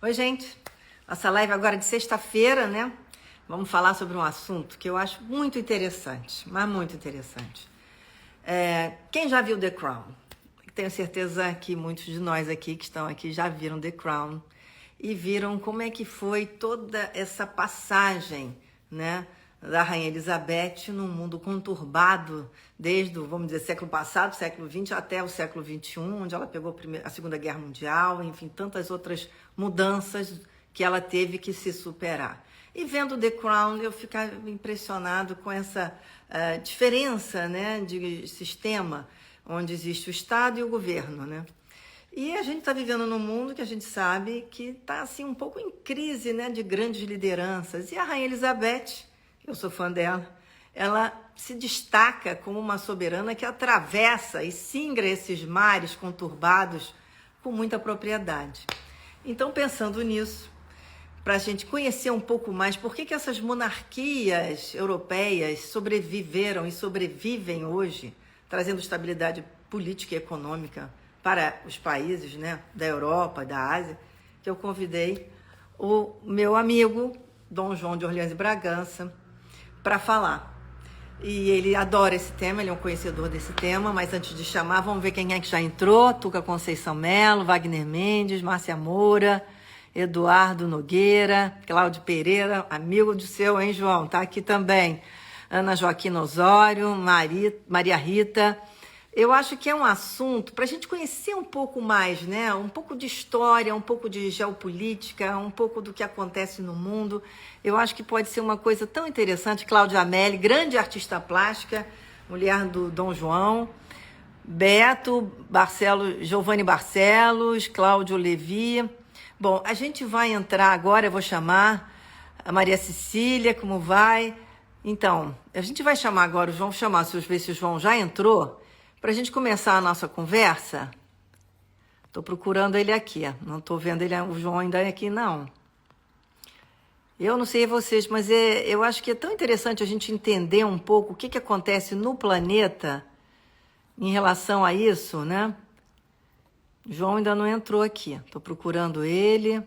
Oi, gente. Nossa live agora de sexta-feira, né? Vamos falar sobre um assunto que eu acho muito interessante, mas muito interessante. Quem já viu The Crown? Tenho certeza que muitos de nós aqui que estão aqui já viram The Crown e viram como é que foi toda essa passagem, né, da Rainha Elizabeth num mundo conturbado desde o, vamos dizer, século passado, século XX, até o século XXI, onde ela pegou a Segunda Guerra Mundial, enfim, tantas outras mudanças que ela teve que se superar. E vendo The Crown, eu ficava impressionado com essa diferença, né, de sistema, onde existe o Estado e o governo, né? E a gente está vivendo num mundo que a gente sabe que está assim um pouco em crise, né, de grandes lideranças. E a Rainha Elizabeth, eu sou fã dela, ela se destaca como uma soberana que atravessa e singra esses mares conturbados com muita propriedade. Então, pensando nisso, para a gente conhecer um pouco mais por que essas monarquias europeias sobreviveram e sobrevivem hoje, trazendo estabilidade política e econômica para os países, né, da Europa, da Ásia, que eu convidei o meu amigo Dom João de Orleans e Bragança para falar. E ele adora esse tema, ele é um conhecedor desse tema, mas antes de chamar, vamos ver quem é que já entrou. Tuca Conceição Melo, Wagner Mendes, Márcia Moura, Eduardo Nogueira, Cláudio Pereira, amigo do seu, hein, João? Tá aqui também. Ana Joaquina Osório, Maria Rita. Eu acho que é um assunto para a gente conhecer um pouco mais, né? Um pouco de história, um pouco de geopolítica, um pouco do que acontece no mundo. Eu acho que pode ser uma coisa tão interessante. Cláudia Amélie, grande artista plástica, mulher do Dom João. Beto, Giovanni Barcelos, Cláudio Levi. Bom, a gente vai entrar agora, eu vou chamar a Maria Cecília, como vai? Então, a gente vai chamar agora o João, ver se o João já entrou, para a gente começar a nossa conversa. Estou procurando ele aqui, não estou vendo ele, o João ainda é aqui, não. Eu não sei vocês, mas eu acho que é tão interessante a gente entender um pouco o que acontece no planeta em relação a isso, né? João ainda não entrou aqui. Estou procurando ele.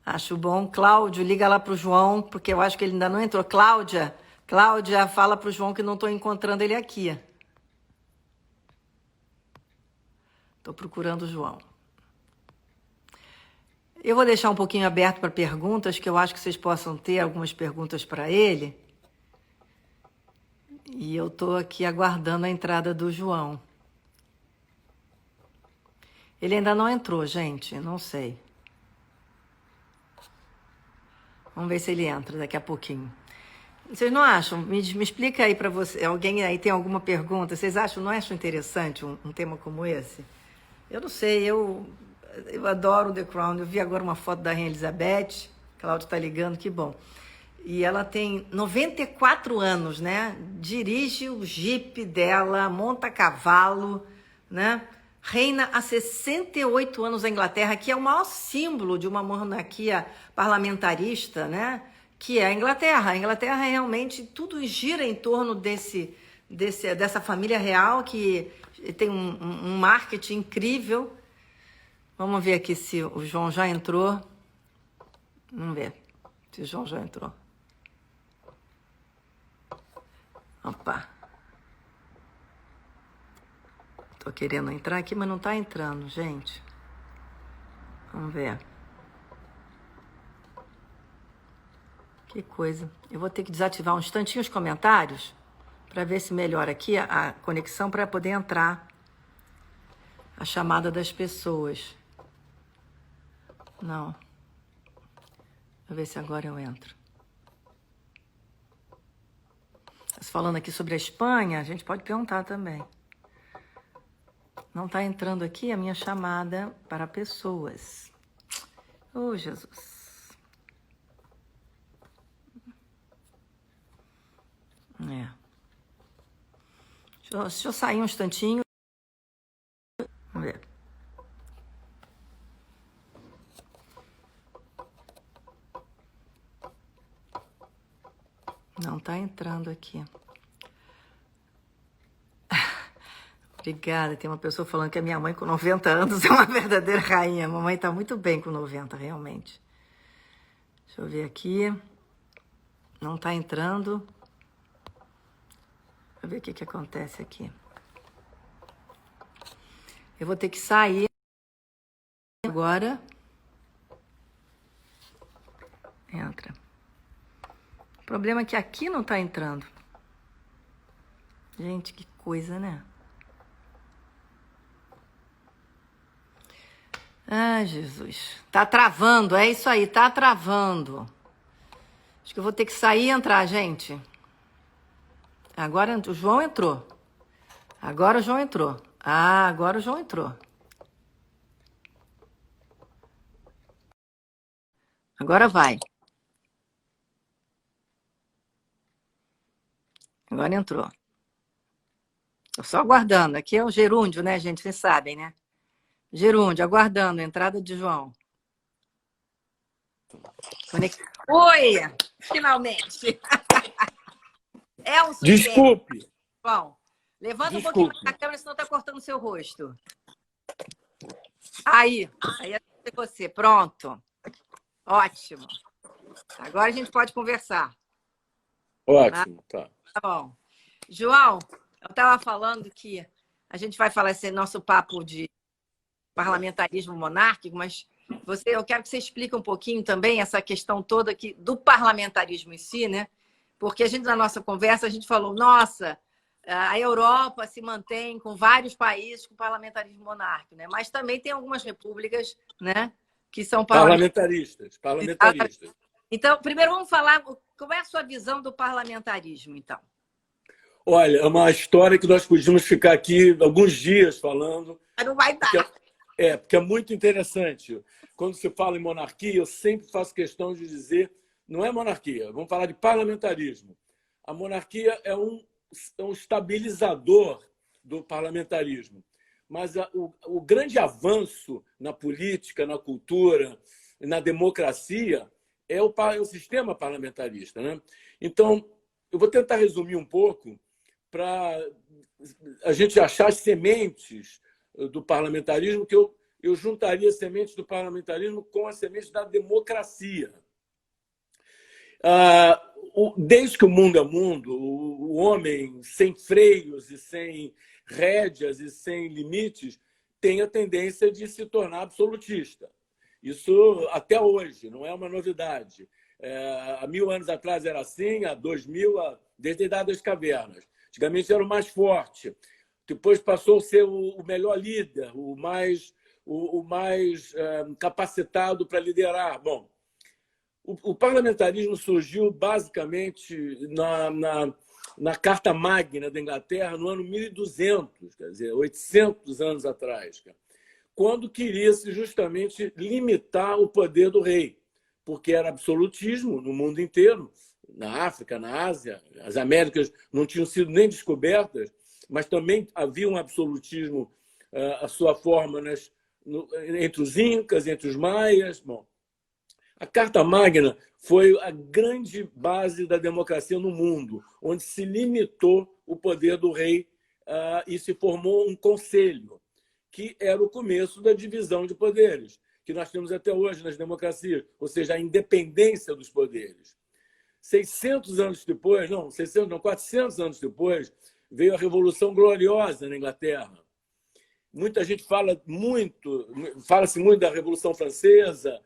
Acho bom. Cláudio, liga lá para o João, porque eu acho que ele ainda não entrou. Cláudia, fala para o João que não estou encontrando ele aqui. Estou procurando o João. Eu vou deixar um pouquinho aberto para perguntas, que eu acho que vocês possam ter algumas perguntas para ele. E eu estou aqui aguardando a entrada do João. Ele ainda não entrou, gente, não sei. Vamos ver se ele entra daqui a pouquinho. Vocês não acham? Me explica aí para você. Alguém aí tem alguma pergunta? Vocês não acham interessante um tema como esse? Eu não sei, eu adoro The Crown. Eu vi agora uma foto da Rainha Elizabeth. Cláudio está ligando, que bom. E ela tem 94 anos, né? Dirige o Jeep dela, monta cavalo, né? Reina há 68 anos na Inglaterra, que é o maior símbolo de uma monarquia parlamentarista, né? Que é a Inglaterra. A Inglaterra realmente, tudo gira em torno dessa família real, que tem um marketing incrível. Vamos ver aqui se o João já entrou. Vamos ver se o João já entrou. Opa. Tô querendo entrar aqui, mas não tá entrando, gente. Vamos ver. Que coisa. Eu vou ter que desativar um instantinho os comentários para ver se melhora aqui a conexão para poder entrar a chamada das pessoas. Não. Vou ver se agora eu entro. Falando aqui sobre a Espanha, a gente pode perguntar também. Não está entrando aqui a minha chamada para pessoas. Oh, Jesus. Deixa eu sair um instantinho. Vamos ver. Não está entrando aqui. Obrigada. Tem uma pessoa falando que a minha mãe com 90 anos é uma verdadeira rainha. A mamãe está muito bem com 90, realmente. Deixa eu ver aqui. Não está entrando. Deixa eu ver o que acontece aqui. Eu vou ter que sair agora. Entra. O problema é que aqui não está entrando. Gente, que coisa, né? Ah, Jesus. Tá travando, é isso aí, tá travando. Acho que eu vou ter que sair e entrar, gente. Agora o João entrou. Agora o João entrou. Ah, agora o João entrou. Agora vai. Agora entrou. Tô só aguardando. Aqui é o gerúndio, né, gente? Vocês sabem, né? Gerúndio, aguardando a entrada de João. Oi! Finalmente! É um suspense. Desculpe. Bom, levanta um pouquinho mais a câmera, senão tá cortando o seu rosto. Aí é você. Pronto. Ótimo. Agora a gente pode conversar. Ótimo, tá. Tá bom. João, eu estava falando que a gente vai falar esse nosso papo de parlamentarismo monárquico, mas eu quero que você explique um pouquinho também essa questão toda aqui do parlamentarismo em si, né? Porque a gente, na nossa conversa, a gente falou, nossa, a Europa se mantém com vários países com parlamentarismo monárquico, né? Mas também tem algumas repúblicas, né, que são parlamentaristas. Então, primeiro vamos falar como é a sua visão do parlamentarismo, então. Olha, é uma história que nós podíamos ficar aqui alguns dias falando. Mas não vai dar. Porque é muito interessante. Quando se fala em monarquia, eu sempre faço questão de dizer, não é monarquia, vamos falar de parlamentarismo. A monarquia é um estabilizador do parlamentarismo. Mas o grande avanço na política, na cultura, na democracia é o sistema parlamentarista, né? Então, eu vou tentar resumir um pouco para a gente achar as sementes do parlamentarismo, que eu juntaria as sementes do parlamentarismo com as sementes da democracia. Desde que o mundo é mundo, o homem sem freios e sem rédeas e sem limites tem a tendência de se tornar absolutista. Isso até hoje, não é uma novidade. Há 1000 anos atrás era assim, há 2000, desde a Idade das Cavernas. Antigamente era o mais forte. Depois passou a ser o melhor líder, o mais capacitado para liderar. Bom, o parlamentarismo surgiu basicamente na Carta Magna da Inglaterra no ano 1200, quer dizer, 800 anos atrás, quando queria-se justamente limitar o poder do rei, porque era absolutismo no mundo inteiro, na África, na Ásia, as Américas não tinham sido nem descobertas, mas também havia um absolutismo, a sua forma entre os incas, entre os maias. Bom, a Carta Magna foi a grande base da democracia no mundo, onde se limitou o poder do rei e se formou um conselho, que era o começo da divisão de poderes, que nós temos até hoje nas democracias, ou seja, a independência dos poderes. 400 anos depois, veio a Revolução Gloriosa na Inglaterra. Muita gente fala-se muito da Revolução Francesa,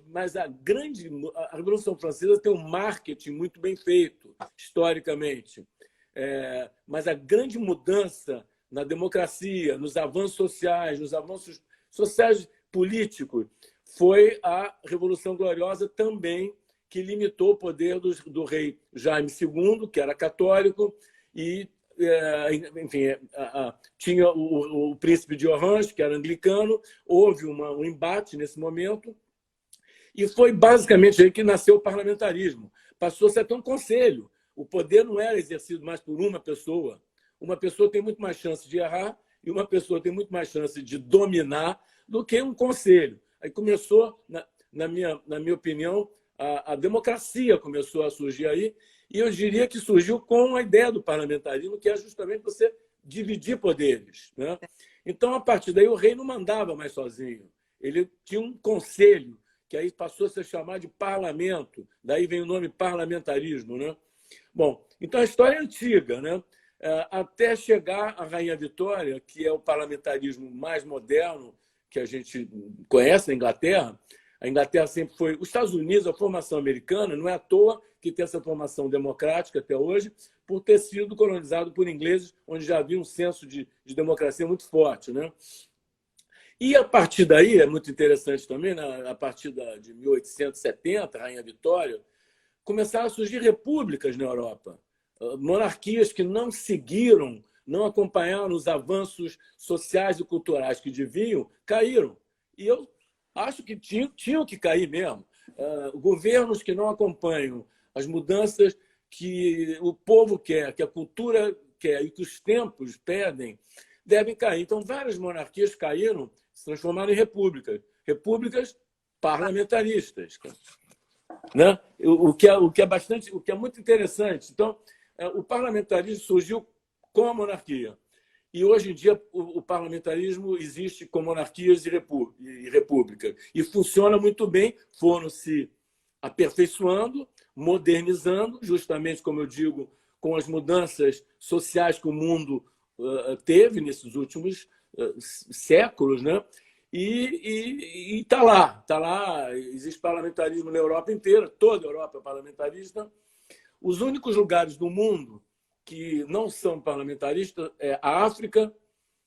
mas a Revolução Francesa tem um marketing muito bem feito, historicamente. Mas a grande mudança na democracia, nos avanços sociais políticos, foi a Revolução Gloriosa também, que limitou o poder do rei Jaime II, que era católico, e enfim, tinha o príncipe de Orange, que era anglicano. Houve um embate nesse momento, e foi basicamente aí que nasceu o parlamentarismo. Passou-se a ter um conselho. O poder não era exercido mais por uma pessoa. Uma pessoa tem muito mais chance de errar e uma pessoa tem muito mais chance de dominar do que um conselho. Aí começou, na minha opinião, a democracia começou a surgir aí, e eu diria que surgiu com a ideia do parlamentarismo, que é justamente você dividir poderes, né? Então, a partir daí, o rei não mandava mais sozinho. Ele tinha um conselho, que aí passou a se chamar de parlamento. Daí vem o nome parlamentarismo, né? Bom, então a história é antiga, né? Até chegar à Rainha Vitória, que é o parlamentarismo mais moderno que a gente conhece na Inglaterra. A Inglaterra sempre foi... Os Estados Unidos, a formação americana, não é à toa que tem essa formação democrática até hoje, por ter sido colonizado por ingleses, onde já havia um senso de democracia muito forte, né? E a partir daí, é muito interessante também, né? A partir de 1870, Rainha Vitória, começaram a surgir repúblicas na Europa. Monarquias que não seguiram, não acompanharam os avanços sociais e culturais que deviam, caíram. E eu acho que tinham que cair mesmo. Governos que não acompanham as mudanças que o povo quer, que a cultura quer e que os tempos pedem, devem cair. Então, várias monarquias caíram, se transformaram em repúblicas. Repúblicas parlamentaristas, né? O que é muito interessante. Então, o parlamentarismo surgiu com a monarquia. E hoje em dia o parlamentarismo existe com monarquias e repúblicas. E funciona muito bem, foram se aperfeiçoando, modernizando, justamente, como eu digo, com as mudanças sociais que o mundo teve nesses últimos séculos, né? E está lá. Existe parlamentarismo na Europa inteira, toda a Europa é parlamentarista. Os únicos lugares do mundo que não são parlamentaristas é a África,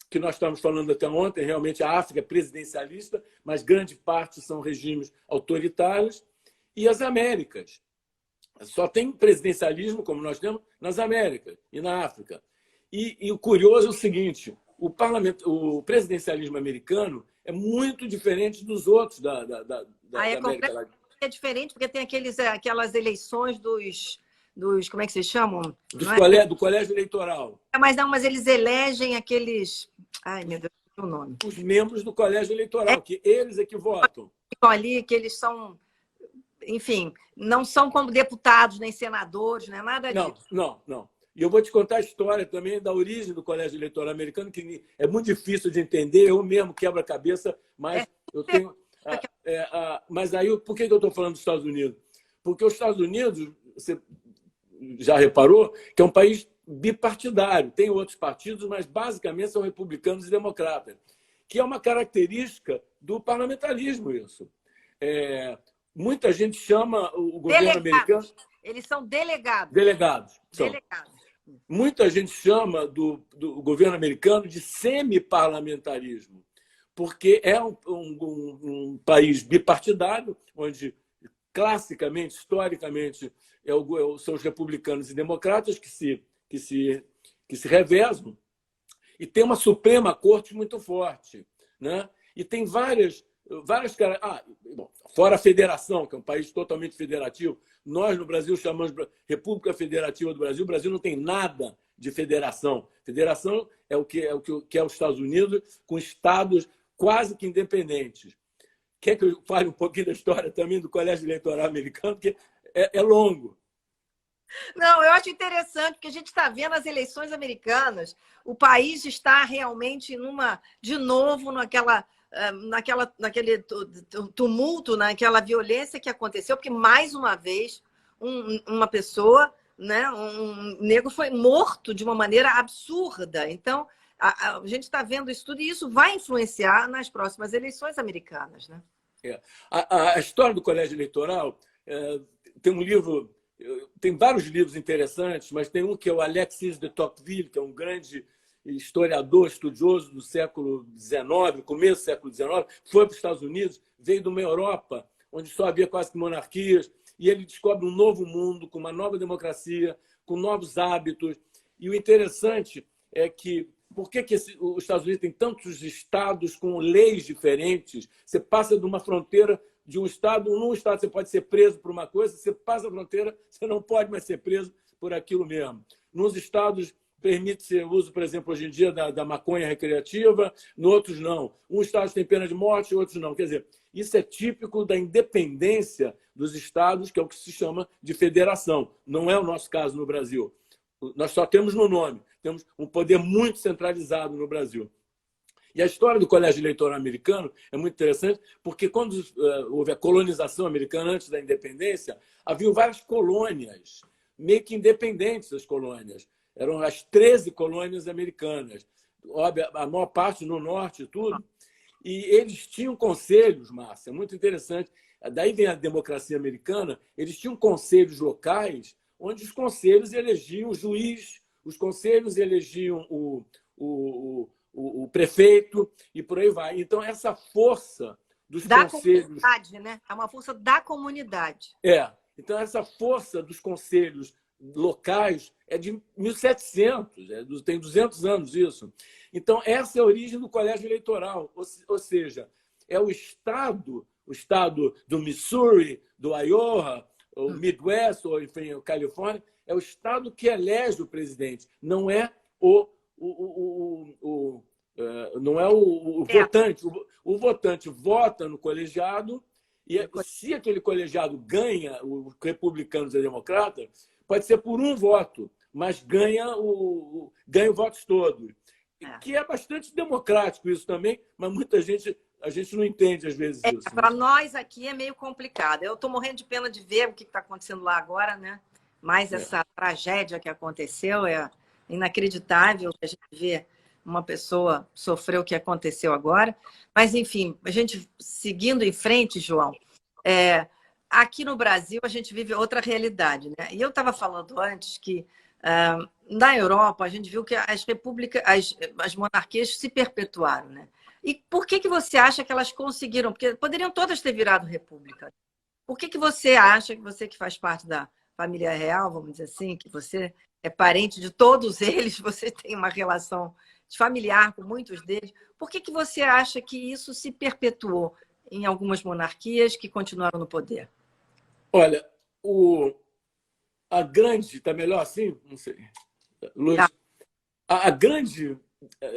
que nós estamos falando até ontem, realmente a África é presidencialista, mas grande parte são regimes autoritários, e as Américas. Só tem presidencialismo, como nós temos, nas Américas e na África. E o curioso é o seguinte, o presidencialismo americano é muito diferente dos outros da América Latina. É diferente porque tem aquelas eleições dos como é que se chamam? Do colégio eleitoral. Mas eles elegem aqueles... Ai, meu Deus, o nome. Os membros do colégio eleitoral, que eles é que votam. Ficam ali, que eles são... Enfim, não são como deputados, nem senadores, nem nada disso. Não. E eu vou te contar a história também da origem do colégio eleitoral americano, que é muito difícil de entender. Eu mesmo quebro a cabeça, mas eu tenho... Mas aí, por que eu estou falando dos Estados Unidos? Porque os Estados Unidos... Você já reparou que é um país bipartidário. Tem outros partidos, mas basicamente são republicanos e democratas, que é uma característica do parlamentarismo isso. Muita gente chama o governo americano... Eles são delegados. Delegados. Muita gente chama do governo americano de semi-parlamentarismo, porque é um país bipartidário, onde classicamente, historicamente, são os republicanos e democratas que se revezam, e tem uma Suprema Corte muito forte, né? E tem várias fora a federação, que é um país totalmente federativo. Nós, no Brasil, chamamos de República Federativa do Brasil. O Brasil não tem nada de federação. Federação é o que é os Estados Unidos, com estados quase que independentes. Quer que eu fale um pouquinho da história também do Colégio Eleitoral Americano? Porque é longo. Não, eu acho interessante, porque a gente está vendo as eleições americanas, o país está realmente de novo naquele tumulto, naquela violência que aconteceu, porque mais uma vez uma pessoa, né, um negro foi morto de uma maneira absurda. Então, a gente está vendo isso tudo e isso vai influenciar nas próximas eleições americanas, né? A história do colégio eleitoral tem um livro, tem vários livros interessantes, mas tem um que é o Alexis de Tocqueville, que é um grande historiador, estudioso do século XIX, começo do século XIX, foi para os Estados Unidos, veio de uma Europa onde só havia quase que monarquias, e ele descobre um novo mundo, com uma nova democracia, com novos hábitos. E o interessante é que por que os Estados Unidos têm tantos estados com leis diferentes? Você passa de uma fronteira de um estado, num estado você pode ser preso por uma coisa, você passa a fronteira, você não pode mais ser preso por aquilo mesmo. Nos estados permite-se o uso, por exemplo, hoje em dia, da maconha recreativa, no outros não. Uns estados têm pena de morte, outros não. Quer dizer, isso é típico da independência dos estados, que é o que se chama de federação. Não é o nosso caso no Brasil. Nós só temos no nome. Temos um poder muito centralizado no Brasil. E a história do colégio eleitoral americano é muito interessante, porque quando houve a colonização americana antes da independência, havia várias colônias, meio que independentes das colônias. Eram as 13 colônias americanas, a maior parte no norte e tudo. E eles tinham conselhos, Márcia, muito interessante. Daí vem a democracia americana, eles tinham conselhos locais, onde os conselhos elegiam o juiz, os conselhos elegiam o prefeito e por aí vai. Então, essa força dos conselhos... comunidade, né? É uma força da comunidade. Então, essa força dos conselhos locais é de 1700, tem 200 anos isso. Então, essa é a origem do colégio eleitoral, ou seja, é o estado do Missouri, do Iowa, o Midwest, ou enfim, a Califórnia, é o estado que elege o presidente, não é não é o votante. O votante vota no colegiado e se aquele colegiado ganha, os republicanos e democratas, pode ser por um voto, mas ganha votos todos. Que é bastante democrático isso também, mas a gente não entende às vezes isso. Para nós aqui é meio complicado. Eu estou morrendo de pena de ver o que está acontecendo lá agora, né? Mas essa tragédia que aconteceu é inacreditável a gente ver uma pessoa sofrer o que aconteceu agora. Mas, enfim, a gente seguindo em frente, João, aqui no Brasil a gente vive outra realidade, né? E eu estava falando antes que na Europa a gente viu que as repúblicas, as monarquias se perpetuaram, né? E por que você acha que elas conseguiram? Porque poderiam todas ter virado república. Por que você acha, que você que faz parte da família real, vamos dizer assim, que você é parente de todos eles, você tem uma relação familiar com muitos deles, por que você acha que isso se perpetuou em algumas monarquias que continuaram no poder? Olha, a grande... Está melhor assim? Não sei. Luz. Tá. A grande...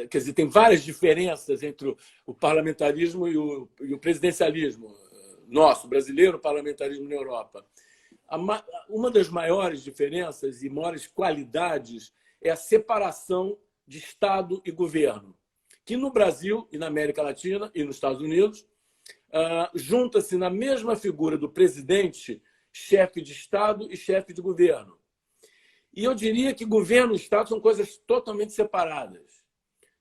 Quer dizer, tem várias diferenças entre o parlamentarismo e o presidencialismo nosso, brasileiro, o parlamentarismo na Europa. Uma das maiores diferenças e maiores qualidades é a separação de Estado e governo, que no Brasil e na América Latina e nos Estados Unidos junta-se na mesma figura do presidente, chefe de Estado e chefe de governo. E eu diria que governo e Estado são coisas totalmente separadas.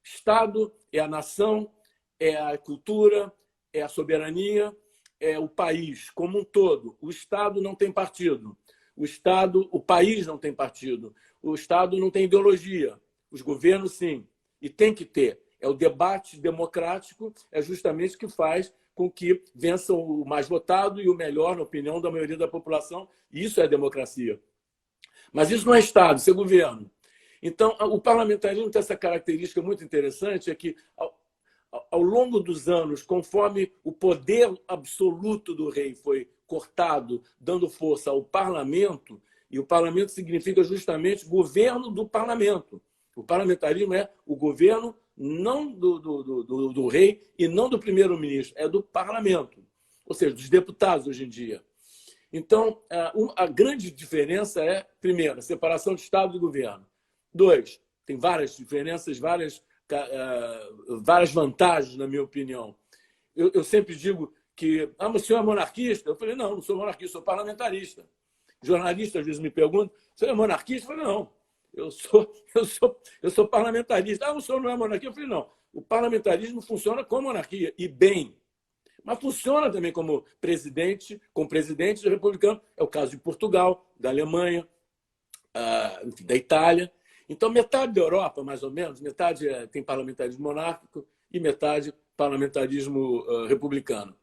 Estado é a nação, é a cultura, é a soberania, é o país como um todo. O Estado não tem partido. O país não tem partido. O Estado não tem ideologia. Os governos, sim. E tem que ter. É o debate democrático, é justamente o que faz com que vença o mais votado e o melhor, na opinião da maioria da população. E isso é democracia. Mas isso não é Estado, isso é governo. Então, o parlamentarismo tem essa característica muito interessante, é que, ao longo dos anos, conforme o poder absoluto do rei foi cortado, dando força ao parlamento, e o parlamento significa justamente governo do parlamento. O parlamentarismo é o governo não do rei e não do primeiro-ministro, é do parlamento, ou seja, dos deputados hoje em dia. Então, a grande diferença é, primeiro, a separação de Estado e governo. 2, tem várias diferenças, várias vantagens, na minha opinião. Eu sempre digo que, mas o senhor é monarquista? Eu falei, não sou monarquista, sou parlamentarista. Jornalistas às vezes me perguntam, o senhor é monarquista? Eu falei, não, eu sou parlamentarista. O senhor não é monarquista? Eu falei, não, o parlamentarismo funciona como monarquia, e bem. Mas funciona também como presidente, com presidentes republicanos. É o caso de Portugal, da Alemanha, da Itália. Então, metade da Europa, mais ou menos, metade tem parlamentarismo monárquico e metade parlamentarismo republicano.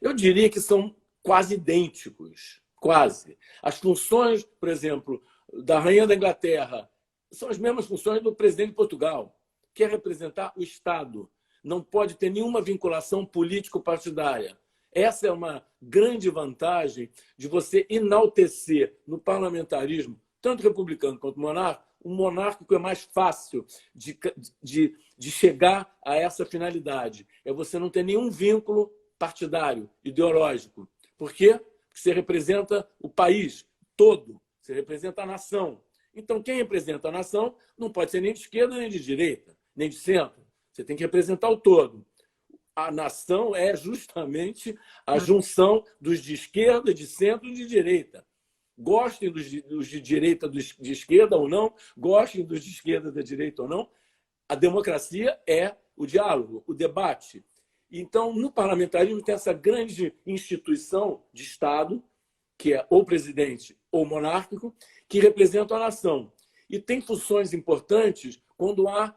Eu diria que são quase idênticos, quase. As funções, por exemplo, da Rainha da Inglaterra são as mesmas funções do presidente de Portugal, que é representar o Estado. Não pode ter nenhuma vinculação político-partidária. Essa é uma grande vantagem de você enaltecer no parlamentarismo, tanto republicano quanto monárquico. O monárquico é mais fácil de chegar a essa finalidade. É você não ter nenhum vínculo partidário, ideológico. Por quê? Porque você representa o país todo, você representa a nação. Então, quem representa a nação não pode ser nem de esquerda, nem de direita, nem de centro. Você tem que representar o todo. A nação é justamente a junção dos de esquerda, de centro e de direita. Gostem dos de direita, de esquerda ou não, gostem dos de esquerda, da direita ou não, a democracia é o diálogo, o debate. Então, no parlamentarismo tem essa grande instituição de Estado, que é ou presidente ou monárquico, que representa a nação. E tem funções importantes quando há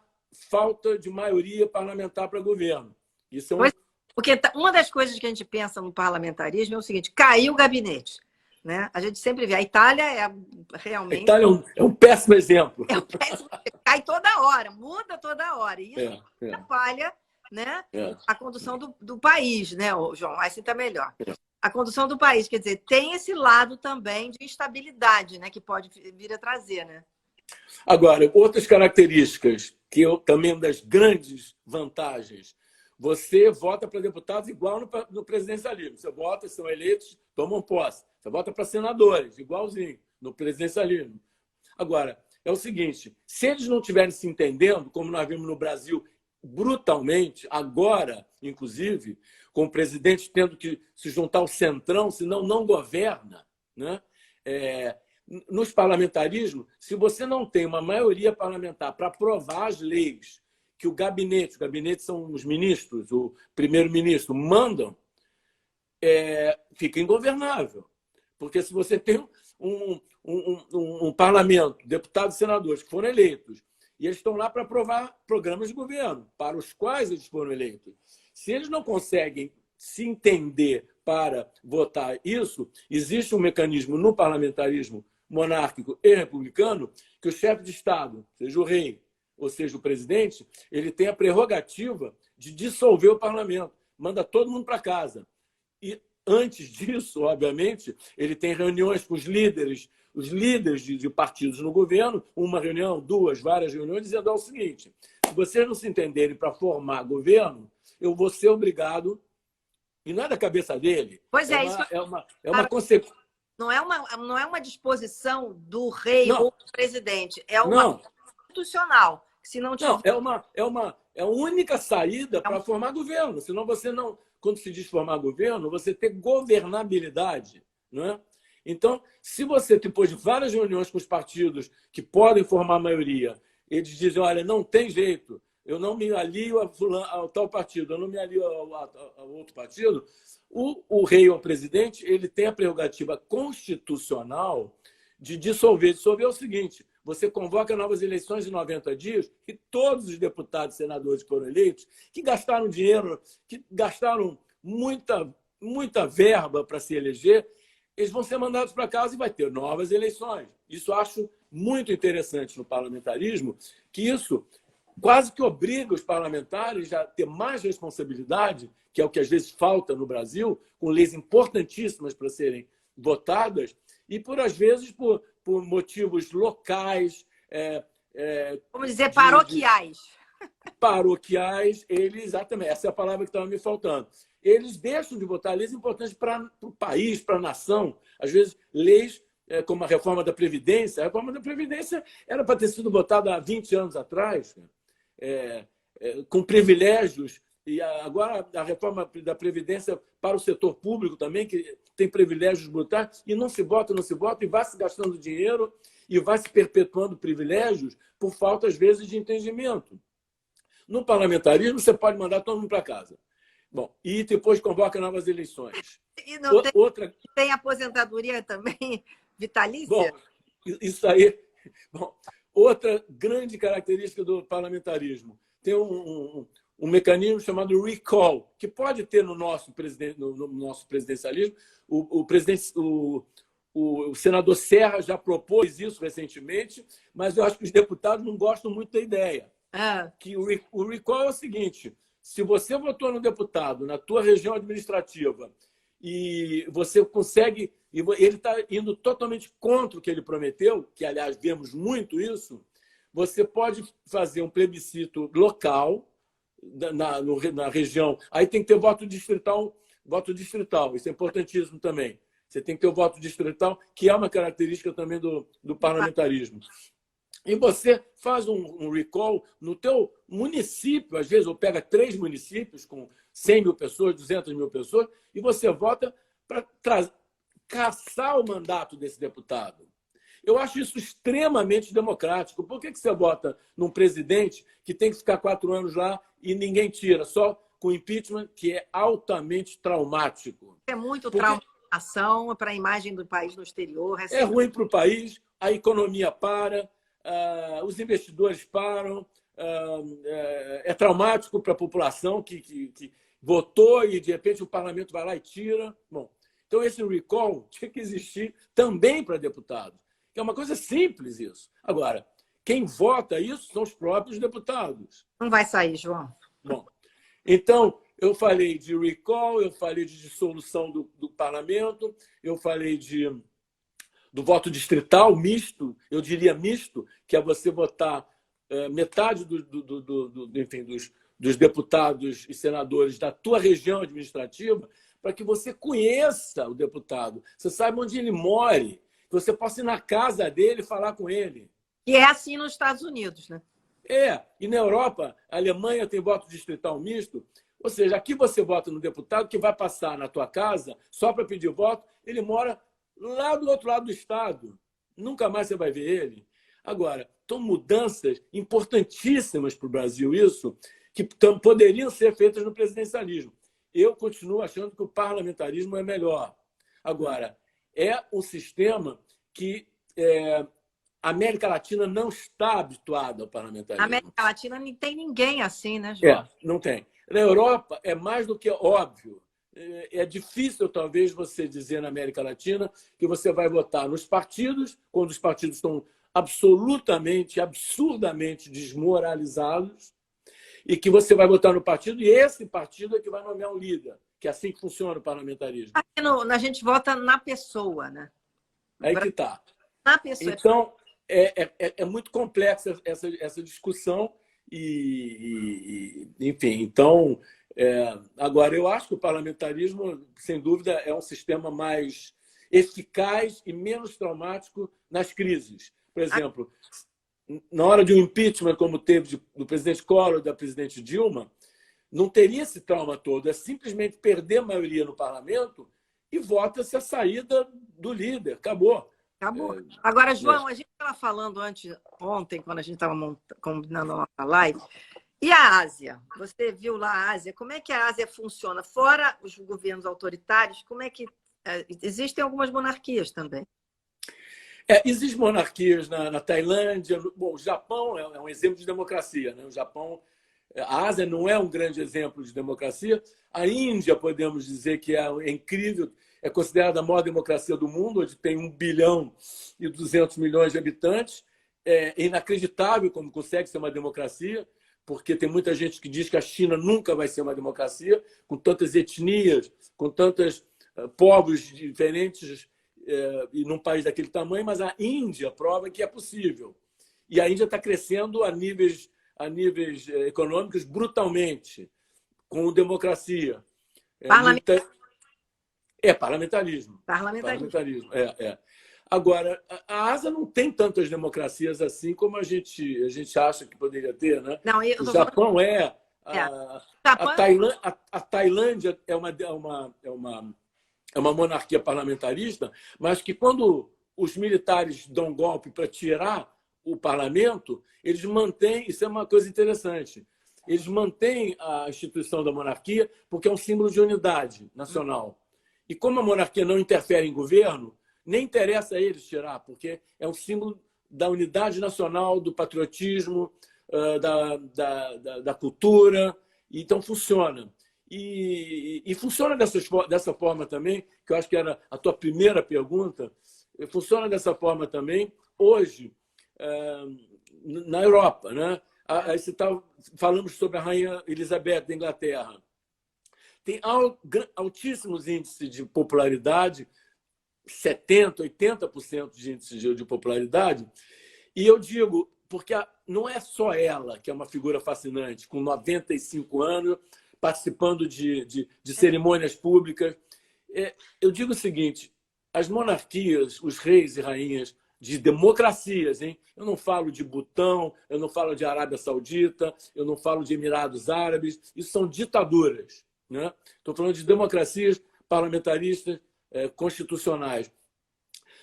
falta de maioria parlamentar para governo. Isso é um... Porque uma das coisas que a gente pensa no parlamentarismo é o seguinte: caiu o gabinete. Né? A gente sempre vê. A Itália é realmente... A Itália é um péssimo exemplo. É um péssimo... Cai toda hora, muda toda hora. E isso atrapalha, né, a condução do país, né, João? Assim está melhor. A condução do país, quer dizer, tem esse lado também de instabilidade, né, que pode vir a trazer, né? Agora, outras características que também uma das grandes vantagens: você vota para deputados igual no presidencialismo. Você vota, são eleitos, tomam posse. Você vota para senadores, igualzinho, no presidencialismo. Agora, é o seguinte: se eles não estiverem se entendendo, como nós vimos no Brasil brutalmente, agora, inclusive, com o presidente tendo que se juntar ao centrão, senão não governa, né? Nos parlamentarismos, se você não tem uma maioria parlamentar para aprovar as leis que o gabinete são os ministros, o primeiro-ministro, mandam, fica ingovernável. Porque se você tem um parlamento, deputados e senadores que foram eleitos, e eles estão lá para aprovar programas de governo, para os quais eles foram eleitos. Se eles não conseguem se entender para votar isso, existe um mecanismo no parlamentarismo monárquico e republicano que o chefe de Estado, seja o rei ou seja o presidente, ele tem a prerrogativa de dissolver o parlamento, manda todo mundo para casa. E antes disso, obviamente, ele tem reuniões com os líderes de partidos no governo, uma reunião, duas, várias reuniões, dizendo o seguinte: se vocês não se entenderem para formar governo, eu vou ser obrigado, e não é da cabeça dele. Pois é, uma consequência. Não é uma disposição do rei ou do presidente, é uma institucional. Se não tiver... é a única saída para formar governo. Senão você não, quando se diz formar governo, você tem governabilidade, não é? Então, se você, depois de várias reuniões com os partidos que podem formar a maioria, eles dizem: olha, não tem jeito, eu não me alio ao tal partido, eu não me alio ao outro partido, o rei ou o presidente, ele tem a prerrogativa constitucional de dissolver. Dissolver é o seguinte: você convoca novas eleições em 90 dias e todos os deputados e senadores que foram eleitos, que gastaram dinheiro, que gastaram muita verba para se eleger, eles vão ser mandados para casa e vai ter novas eleições. Isso eu acho muito interessante no parlamentarismo, que isso quase que obriga os parlamentares a ter mais responsabilidade, que é o que às vezes falta no Brasil, com leis importantíssimas para serem votadas, e às vezes por motivos locais. Vamos dizer, paroquiais. Paroquiais, exatamente, essa é a palavra que estava me faltando. Eles deixam de votar leis importantes para o país, para a nação. Às vezes, leis como a reforma da Previdência. A reforma da Previdência era para ter sido votada há 20 anos atrás, com privilégios. E agora a reforma da Previdência para o setor público também, que tem privilégios brutais, e não se vota, e vai se gastando dinheiro e vai se perpetuando privilégios por falta, às vezes, de entendimento. No parlamentarismo, você pode mandar todo mundo para casa. Bom, e depois convoca novas eleições. E não tem aposentadoria também vitalícia? Bom, isso aí... Bom, outra grande característica do parlamentarismo: tem um mecanismo chamado recall, que pode ter no nosso presidencialismo. O senador Serra já propôs isso recentemente, mas eu acho que os deputados não gostam muito da ideia. Que o recall é o seguinte: se você votou no deputado na tua região administrativa e você consegue, e ele está indo totalmente contra o que ele prometeu, que, aliás, vemos muito isso, você pode fazer um plebiscito local na região. Aí tem que ter voto distrital. Isso é importantíssimo também. Você tem que ter o voto distrital, que é uma característica também do parlamentarismo. e você faz um recall no teu município, às vezes, ou pega 3 municípios com 100 mil pessoas, 200 mil pessoas, e você vota para caçar o mandato desse deputado. Eu acho isso extremamente democrático. Por que você vota num presidente que tem que ficar 4 anos lá e ninguém tira, só com impeachment, que é altamente traumático? É muito Porque traumatização para a imagem do país no exterior. é ruim para o país, a economia para, os investidores param, é traumático para a população que votou e, de repente, o parlamento vai lá e tira. Bom, então esse recall tinha que existir também para deputados, que é uma coisa simples isso. Agora, quem vota isso são os próprios deputados. Não vai sair, João. Bom, então, eu falei de recall, eu falei de dissolução do parlamento, eu falei do voto distrital misto, eu diria misto, que é você votar metade enfim, dos deputados e senadores da tua região administrativa, para que você conheça o deputado, você saiba onde ele mora, que você possa ir na casa dele e falar com ele. E é assim nos Estados Unidos, né? E na Europa, a Alemanha tem voto distrital misto, ou seja, aqui você vota no deputado que vai passar na tua casa só para pedir voto, ele mora lá do outro lado do estado, nunca mais você vai ver ele. Agora, são mudanças importantíssimas para o Brasil, isso, que poderiam ser feitas no presidencialismo. Eu continuo achando que o parlamentarismo é melhor. Agora, é um sistema que a América Latina não está habituada ao parlamentarismo. A América Latina não tem ninguém assim, né, João? Não tem. Na Europa, é mais do que óbvio. É difícil, talvez, você dizer na América Latina que você vai votar nos partidos, quando os partidos estão absolutamente, absurdamente desmoralizados, e que você vai votar no partido, e esse partido é que vai nomear um líder, que é assim que funciona o parlamentarismo. A gente vota na pessoa, né? Aí que está. Na pessoa. Então, é muito complexa essa discussão, enfim, então, agora, eu acho que o parlamentarismo, sem dúvida, é um sistema mais eficaz e menos traumático nas crises. Por exemplo, na hora de um impeachment, como teve do presidente Collor e da presidente Dilma, não teria esse trauma todo. É simplesmente perder a maioria no parlamento e vota-se a saída do líder. Acabou. Acabou. Agora, João, a gente estava falando ontem, quando a gente estava combinando a nossa live, e a Ásia? Você viu lá a Ásia? Como é que a Ásia funciona? Fora os governos autoritários, como é que... Existem algumas monarquias também. Existem monarquias na Tailândia. Bom, o Japão é um exemplo de democracia, né? O Japão, a Ásia não é um grande exemplo de democracia. A Índia, podemos dizer que é incrível, é considerada a maior democracia do mundo, onde tem 1 bilhão e 200 milhões de habitantes. É inacreditável como consegue ser uma democracia, porque tem muita gente que diz que a China nunca vai ser uma democracia, com tantas etnias, com tantos povos diferentes, e num país daquele tamanho, mas a Índia prova que é possível. E a Índia está crescendo a níveis econômicos brutalmente, com democracia. Parlamentarismo. Parlamentarismo. Agora, a Ásia não tem tantas democracias assim como a gente acha que poderia ter, né? Não, o Japão a Tailândia é uma monarquia parlamentarista, mas que quando os militares dão golpe para tirar o parlamento, eles mantêm, isso é uma coisa interessante, eles mantêm a instituição da monarquia porque é um símbolo de unidade nacional. E como a monarquia não interfere em governo, nem interessa a eles tirar, porque é um símbolo da unidade nacional, do patriotismo, da cultura, então funciona. E funciona dessa forma também, que eu acho que era a tua primeira pergunta, funciona dessa forma também hoje na Europa, né? Falamos sobre a Rainha Elizabeth da Inglaterra. Tem altíssimos índices de popularidade, 70%, 80% de índice de popularidade, e eu digo, porque não é só ela que é uma figura fascinante, com 95 anos, participando de cerimônias públicas. Eu digo o seguinte, as monarquias, os reis e rainhas de democracias, hein? Eu não falo de Butão, eu não falo de Arábia Saudita, eu não falo de Emirados Árabes, isso são ditaduras, né? Estou falando de democracias parlamentaristas constitucionais.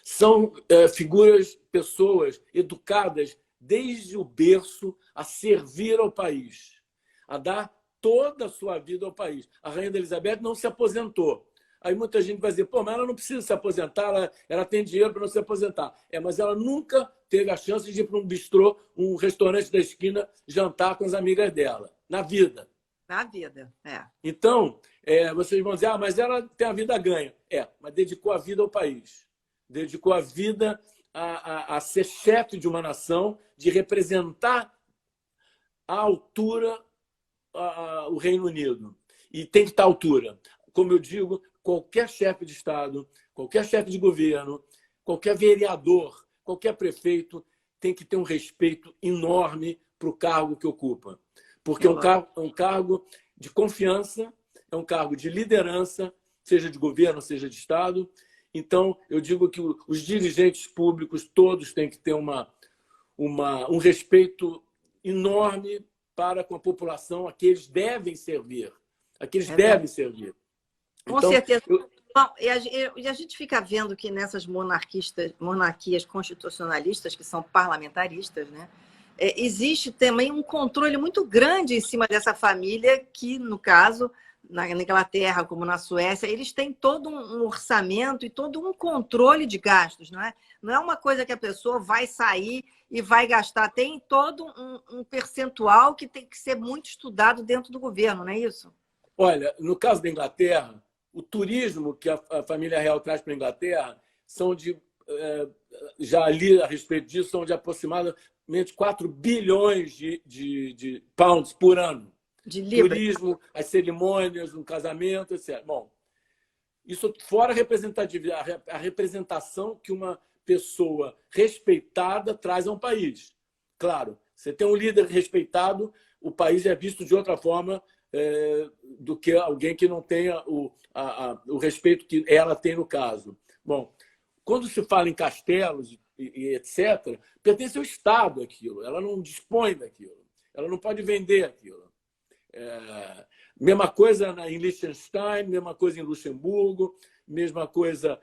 São figuras, pessoas educadas desde o berço a servir ao país, a dar toda a sua vida ao país. A Rainha Elizabeth não se aposentou. Aí muita gente vai dizer, pô, mas ela não precisa se aposentar, ela tem dinheiro para não se aposentar. Mas ela nunca teve a chance de ir para um bistrô, um restaurante da esquina, jantar com as amigas dela, na vida. Na vida, Então, vocês vão dizer, mas ela tem a vida ganha. Mas dedicou a vida ao país. Dedicou a vida a ser chefe de uma nação, de representar à altura o Reino Unido. E tem que estar à altura. Como eu digo, qualquer chefe de Estado, qualquer chefe de governo, qualquer vereador, qualquer prefeito tem que ter um respeito enorme para o cargo que ocupa. Porque é um cargo de confiança, é um cargo de liderança, seja de governo, seja de Estado. Então, eu digo que os dirigentes públicos todos têm que ter um respeito enorme para com a população a que eles devem servir. A que eles devem servir. Com certeza. Bom, e a gente fica vendo que nessas monarquias constitucionalistas, que são parlamentaristas, né, existe também um controle muito grande em cima dessa família, que, no caso, na Inglaterra, como na Suécia, eles têm todo um orçamento e todo um controle de gastos, não é? Não é uma coisa que a pessoa vai sair e vai gastar. Tem todo um percentual que tem que ser muito estudado dentro do governo, não é isso? Olha, no caso da Inglaterra, o turismo que a família real traz para a Inglaterra são já li a respeito disso, são de aproximadamente 4 bilhões de pounds por ano. De libras. Turismo, as cerimônias, um casamento, etc. Bom, isso fora a representação que uma pessoa respeitada traz a um país. Claro, você tem um líder respeitado, o país é visto de outra forma do que alguém que não tenha o respeito que ela tem no caso. Bom, quando se fala em castelos e etc., pertence ao Estado aquilo, ela não dispõe daquilo, ela não pode vender aquilo. Mesma coisa em Liechtenstein, mesma coisa em Luxemburgo, mesma coisa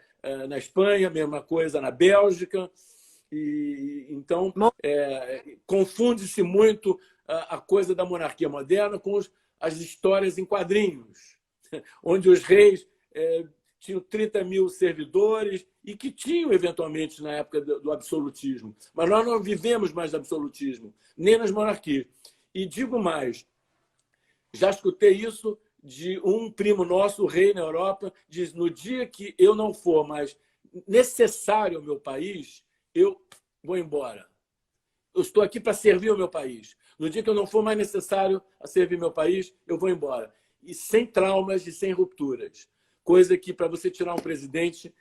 na Espanha, mesma coisa na Bélgica. Então, confunde-se muito a coisa da monarquia moderna com as histórias em quadrinhos, onde os reis tinham 30 mil servidores e que tinham, eventualmente, na época do absolutismo. Mas nós não vivemos mais do absolutismo, nem nas monarquias. E digo mais, já escutei isso de um primo nosso, o rei na Europa, diz, no dia que eu não for mais necessário ao meu país, eu vou embora. Eu estou aqui para servir o meu país. No dia que eu não for mais necessário a servir meu país, eu vou embora. E sem traumas e sem rupturas. Coisa que, para você tirar um presidente,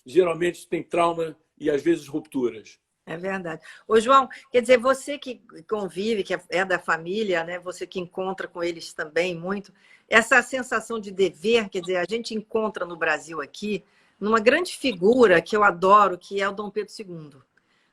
geralmente tem trauma e, às vezes, rupturas. É verdade. Ô, João, quer dizer, você que convive, que é da família, né? Você que encontra com eles também muito, essa sensação de dever, quer dizer, a gente encontra no Brasil aqui numa grande figura que eu adoro, que é o Dom Pedro II.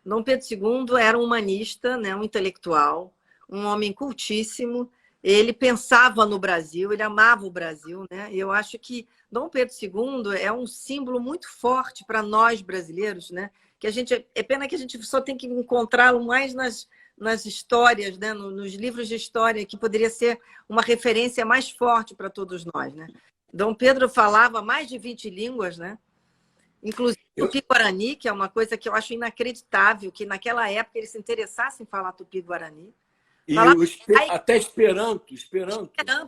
Dom Pedro II era um humanista, né? Um intelectual, um homem cultíssimo. Ele pensava no Brasil, ele amava o Brasil, né? E eu acho que Dom Pedro II é um símbolo muito forte para nós brasileiros, né? Que a gente, é pena que a gente só tem que encontrá-lo mais nas histórias, né? Nos livros de história, que poderia ser uma referência mais forte para todos nós, né? Dom Pedro falava mais de 20 línguas, né? Inclusive Tupi-Guarani, que é uma coisa que eu acho inacreditável, que naquela época ele se interessasse em falar Tupi-Guarani. Até Esperanto.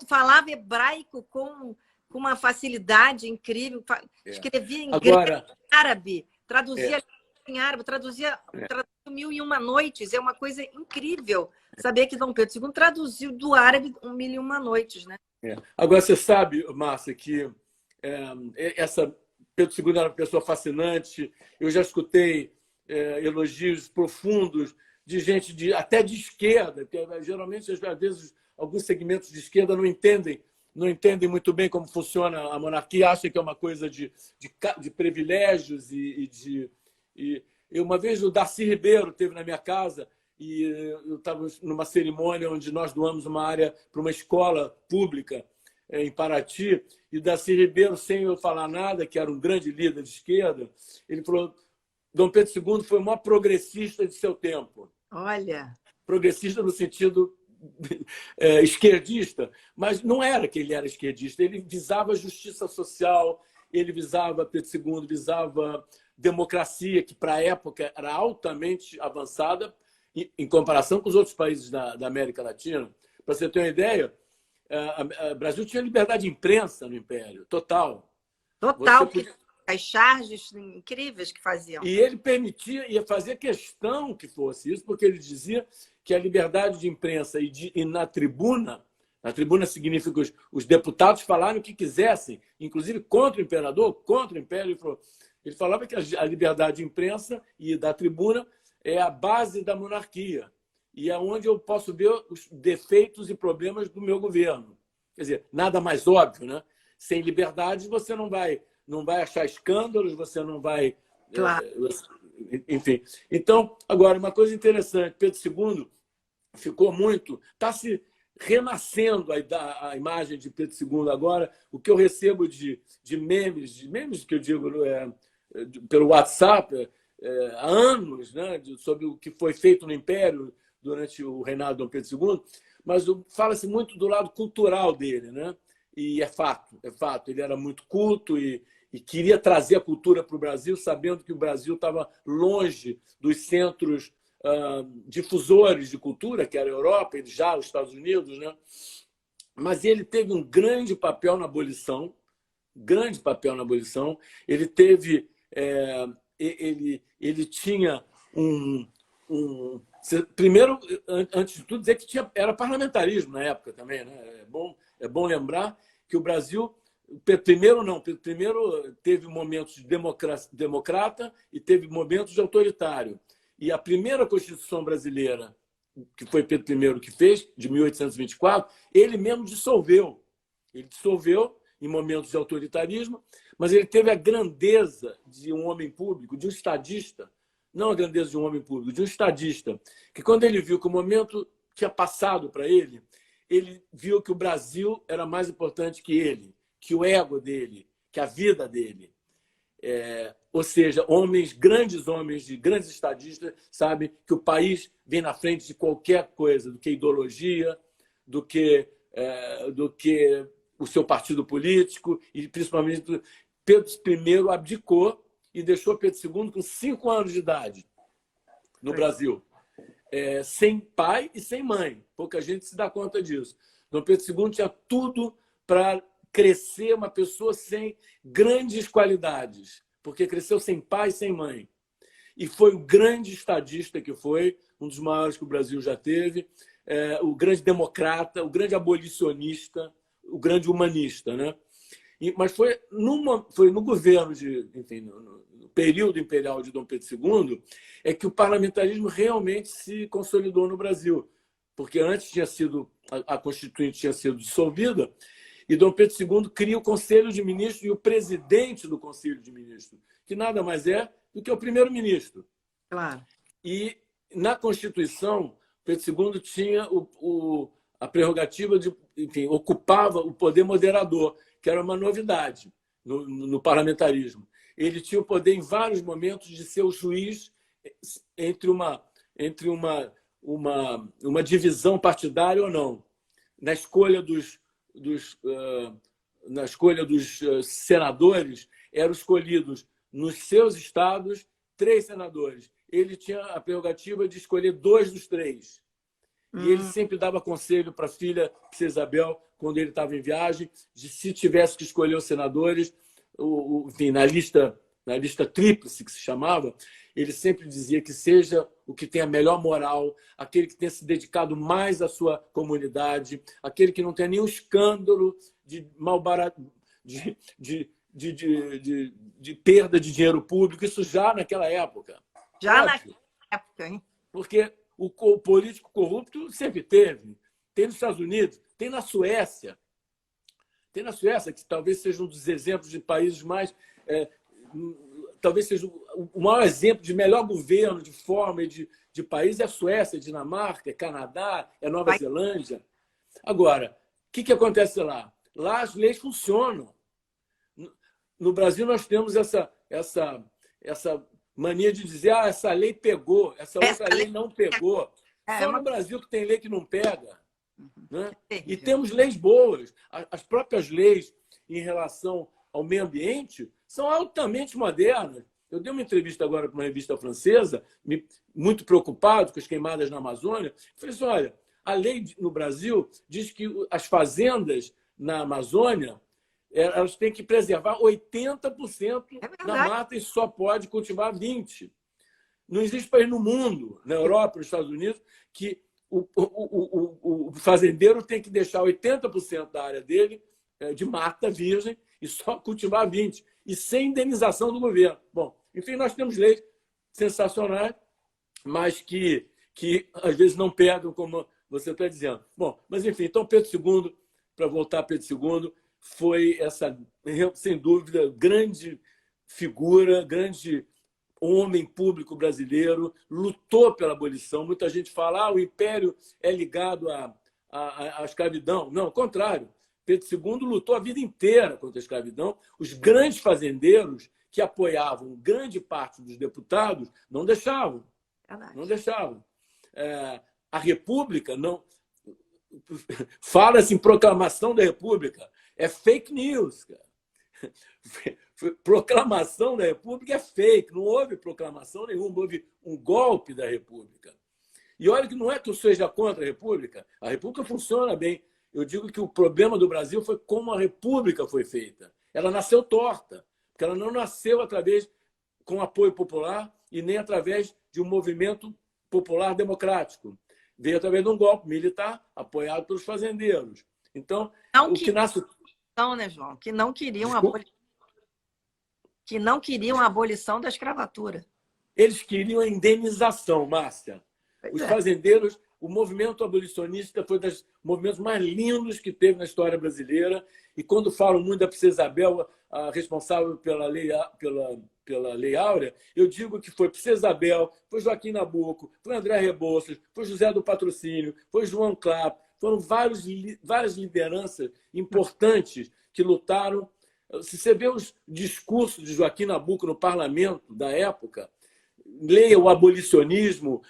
Falava hebraico com uma facilidade incrível, escrevia em árabe, traduzia em árabe, traduzia 1001 Noites. É uma coisa incrível saber que Dom Pedro II traduziu do árabe 1001 Noites, né? Agora, você sabe, Márcia, que Pedro II era uma pessoa fascinante. Eu já escutei elogios profundos de gente até de esquerda, que geralmente, às vezes, alguns segmentos de esquerda não entendem muito bem como funciona a monarquia, acham que é uma coisa de privilégios e Uma vez o Darcy Ribeiro esteve na minha casa e eu estava numa cerimônia onde nós doamos uma área para uma escola pública em Paraty, e o Darcy Ribeiro, sem eu falar nada, que era um grande líder de esquerda, ele falou: Dom Pedro II foi o maior progressista de seu tempo. Olha. Progressista no sentido esquerdista, mas não era que ele era esquerdista, ele visava a justiça social, ele visava, Pedro II visava democracia, que para a época era altamente avançada em comparação com os outros países da América Latina. Para você ter uma ideia, o Brasil tinha liberdade de imprensa no Império, total. Total, podia... as charges incríveis que faziam. E ele permitia, ia fazer questão que fosse isso, porque ele dizia que a liberdade de imprensa e na tribuna significa que os deputados falaram o que quisessem, inclusive contra o imperador, contra o império. Ele falava que a liberdade de imprensa e da tribuna é a base da monarquia e é onde eu posso ver os defeitos e problemas do meu governo. Quer dizer, nada mais óbvio, né? Sem liberdade você não vai achar escândalos, você não vai... Claro. Enfim. Então, agora, uma coisa interessante, Pedro II ficou muito... Está se renascendo a imagem de Pedro II agora. O que eu recebo de memes que eu digo pelo WhatsApp há anos, né, sobre o que foi feito no Império durante o reinado de Dom Pedro II, mas fala-se muito do lado cultural dele, né? E é fato. Ele era muito culto e queria trazer a cultura para o Brasil, sabendo que o Brasil estava longe dos centros difusores de cultura, que era a Europa e já os Estados Unidos, né? Mas ele teve um grande papel na abolição, Ele teve... Ele tinha primeiro, antes de tudo, dizer que era parlamentarismo na época também, né? É bom lembrar que o Brasil... Pedro I teve momentos de democrata e teve momentos de autoritário. E a primeira Constituição brasileira, que foi Pedro I que fez, de 1824, ele mesmo dissolveu. Ele dissolveu em momentos de autoritarismo, mas ele teve a grandeza de um homem público, de um estadista, não a grandeza de um homem público, de um estadista, que quando ele viu que o momento tinha passado para ele viu que o Brasil era mais importante que ele, que o ego dele, que a vida dele. Ou seja, grandes homens, de grandes estadistas, sabem que o país vem na frente de qualquer coisa, do que ideologia, do que o seu partido político, e principalmente Pedro I abdicou e deixou Pedro II com 5 anos de idade no Brasil, sem pai e sem mãe. Pouca gente se dá conta disso. Dom Pedro II tinha tudo para crescer uma pessoa sem grandes qualidades, porque cresceu sem pai e sem mãe. E foi o grande estadista que foi, um dos maiores que o Brasil já teve, o grande democrata, o grande abolicionista, o grande humanista, né? Mas foi no governo, no período imperial de Dom Pedro II, que o parlamentarismo realmente se consolidou no Brasil, porque antes a Constituinte tinha sido dissolvida, e Dom Pedro II cria o Conselho de Ministros e o presidente do Conselho de Ministros, que nada mais é do que o primeiro-ministro. Claro. E na Constituição, Pedro II tinha a prerrogativa de, ocupava o poder moderador, que era uma novidade no parlamentarismo. Ele tinha o poder, em vários momentos, de ser o juiz entre uma divisão partidária ou não. Na escolha dos senadores, eram escolhidos nos seus estados 3 senadores. Ele tinha a prerrogativa de escolher 2 dos 3. E ele sempre dava conselho para a filha, Princesa Isabel, quando ele estava em viagem, de se tivesse que escolher os senadores, na lista tríplice, que se chamava, ele sempre dizia que seja o que tem a melhor moral, aquele que tenha se dedicado mais à sua comunidade, aquele que não tenha nenhum escândalo de de perda de dinheiro público, isso já naquela época. Já naquela época, hein? Porque o político corrupto sempre teve. Tem nos Estados Unidos, tem na Suécia. Tem na Suécia, que talvez seja um dos exemplos de países mais talvez seja o maior exemplo de melhor governo, de forma e de país é a Suécia, é Dinamarca, é Canadá, é Nova Zelândia. Agora, o que acontece lá? Lá as leis funcionam. No Brasil nós temos essa mania de dizer essa lei pegou, essa outra lei não pegou. Só no Brasil que tem lei que não pega. Né? E temos leis boas. As próprias leis em relação ao meio ambiente são altamente modernas. Eu dei uma entrevista agora para uma revista francesa, muito preocupado com as queimadas na Amazônia. Falei assim, olha, a lei no Brasil diz que as fazendas na Amazônia elas têm que preservar 80% da mata e só pode cultivar 20%. Não existe país no mundo, na Europa, nos Estados Unidos, que o fazendeiro tem que deixar 80% da área dele de mata virgem e só cultivar 20%, e sem indenização do governo. Bom, enfim, nós temos leis sensacionais, mas que às vezes não pegam, como você está dizendo. Bom, mas enfim, então Pedro II, para voltar a Pedro II, foi essa, sem dúvida, grande figura, grande homem público brasileiro, lutou pela abolição. Muita gente fala o Império é ligado à escravidão. Não, ao contrário. Pedro II lutou a vida inteira contra a escravidão. Os grandes fazendeiros que apoiavam grande parte dos deputados não deixavam. Não deixavam. A República não... Fala-se em proclamação da República. É fake news, cara. Proclamação da República é fake. Não houve proclamação nenhuma. Houve um golpe da República. E olha que não é que eu seja contra a República. A República funciona bem. Eu digo que o problema do Brasil foi como a República foi feita. Ela nasceu torta, porque ela não nasceu com apoio popular e nem através de um movimento popular democrático. Veio através de um golpe militar apoiado pelos fazendeiros. Então, não, o que nasce... Não, né, João? Que não queriam a abolição da escravatura. Eles queriam a indenização, Márcia. Os fazendeiros... O movimento abolicionista foi um dos movimentos mais lindos que teve na história brasileira. E quando falo muito da Princesa Isabel, a responsável pela Lei Áurea, eu digo que foi Princesa Isabel, foi Joaquim Nabuco, foi André Rebouças, foi José do Patrocínio, foi João Clapp. Foram várias lideranças importantes que lutaram. Se você vê os discursos de Joaquim Nabuco no parlamento da época, leia o abolicionismo,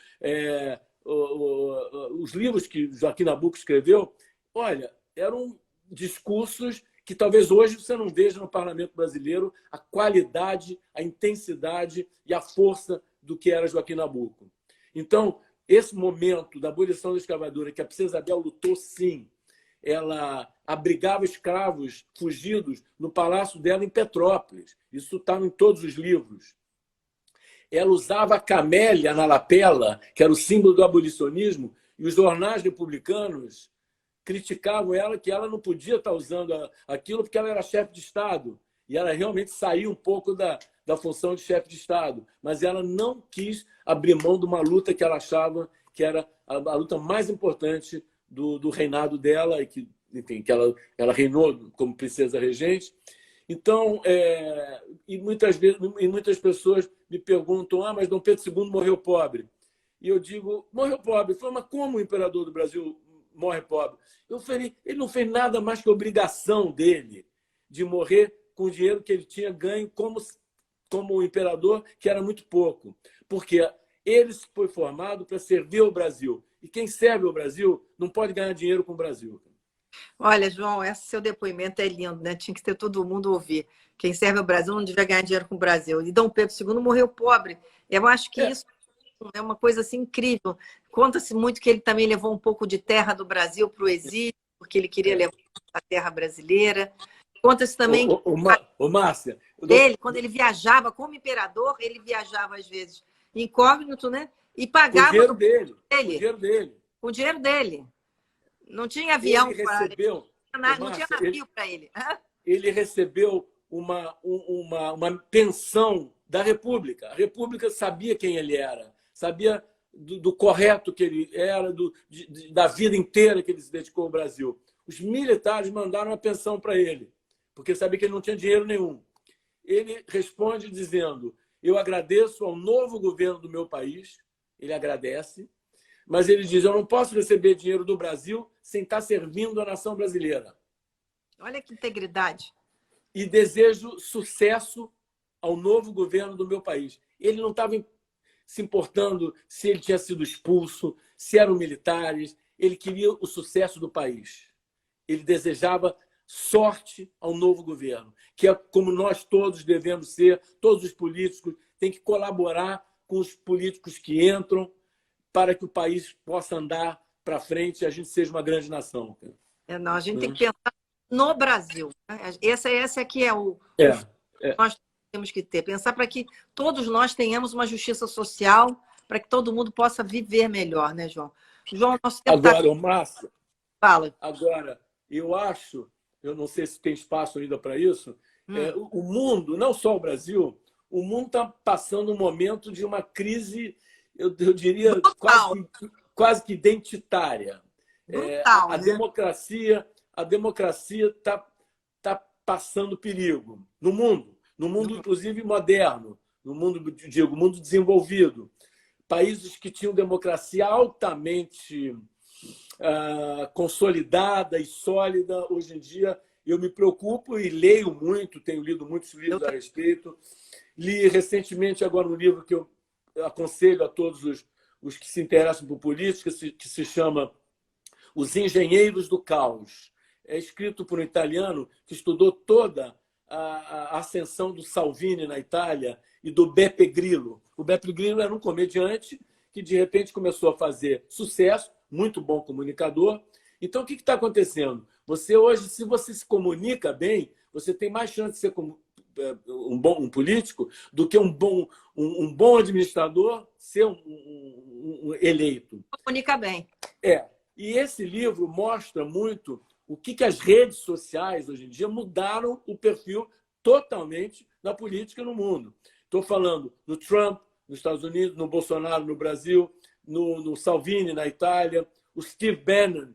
os livros que Joaquim Nabuco escreveu, olha, eram discursos que talvez hoje você não veja no parlamento brasileiro a qualidade, a intensidade e a força do que era Joaquim Nabuco. Então, esse momento da abolição da escravatura, que a Princesa Isabel lutou, sim, ela abrigava escravos fugidos no palácio dela em Petrópolis. Isso está em todos os livros. Ela usava a camélia na lapela, que era o símbolo do abolicionismo, e os jornais republicanos criticavam ela, que ela não podia estar usando aquilo porque ela era chefe de Estado. E ela realmente saiu um pouco da função de chefe de Estado. Mas ela não quis abrir mão de uma luta que ela achava que era a luta mais importante do reinado dela, e que, enfim, que ela reinou como princesa regente. Então, muitas pessoas me perguntam, mas Dom Pedro II morreu pobre. E eu digo, morreu pobre. Eu falo, mas como o imperador do Brasil morre pobre? Eu falei, ele não fez nada mais que obrigação dele de morrer com o dinheiro que ele tinha ganho como imperador, que era muito pouco. Porque ele foi formado para servir ao Brasil. E quem serve ao Brasil não pode ganhar dinheiro com o Brasil. Olha, João, esse seu depoimento é lindo, né? Tinha que ter todo mundo ouvir. Quem serve ao Brasil não devia ganhar dinheiro com o Brasil. E Dom Pedro II morreu pobre. Eu acho que isso é uma coisa assim, incrível. Conta-se muito que ele também levou um pouco de terra do Brasil para o exílio, porque ele queria levar a terra brasileira. Conta-se também Márcia, ele, quando ele viajava como imperador, ele viajava às vezes incógnito, né? E pagava com o dinheiro dele. Com o dinheiro dele. Não tinha avião para ele. Não tinha navio para ele. Ele recebeu uma pensão da República. A República sabia quem ele era, sabia do correto que ele era, da vida inteira que ele se dedicou ao Brasil. Os militares mandaram uma pensão para ele, porque sabia que ele não tinha dinheiro nenhum. ele responde dizendo: eu agradeço ao novo governo do meu país, ele agradece, mas ele diz: eu não posso receber dinheiro do Brasil sem estar servindo a nação brasileira. Olha que integridade. E desejo sucesso ao novo governo do meu país. Ele não estava se importando se ele tinha sido expulso, se eram militares, ele queria o sucesso do país. Ele desejava sorte ao novo governo, que é como nós todos devemos ser, todos os políticos têm que colaborar com os políticos que entram para que o país possa andar para frente e a gente seja uma grande nação. Não, a gente tem que pensar no Brasil. Né? Esse aqui é o nós temos que ter. Pensar para que todos nós tenhamos uma justiça social, para que todo mundo possa viver melhor, né, João? João, nosso tempo agora, Márcia, fala. Agora, eu acho, eu não sei se tem espaço ainda para isso, o mundo, não só o Brasil, o mundo está passando um momento de uma crise, eu diria, quase que identitária. Brutal, a democracia está passando perigo no mundo inclusive moderno, no mundo, digo, mundo desenvolvido. Países que tinham democracia altamente consolidada e sólida, hoje em dia eu me preocupo e leio muito, tenho lido muitos livros a respeito. Li recentemente agora um livro que eu aconselho a todos os que se interessam por política, que se chama Os Engenheiros do Caos. É escrito por um italiano que estudou toda a ascensão do Salvini na Itália e do Beppe Grillo. O Beppe Grillo era um comediante que, de repente, começou a fazer sucesso, muito bom comunicador. Então, o que está acontecendo? Você hoje, se você se comunica bem, você tem mais chance de ser um político do que um bom administrador ser um eleito. Comunica bem. E esse livro mostra muito o que as redes sociais, hoje em dia, mudaram o perfil totalmente da política no mundo. Estou falando no Trump, nos Estados Unidos, no Bolsonaro, no Brasil, no Salvini, na Itália, o Steve Bannon,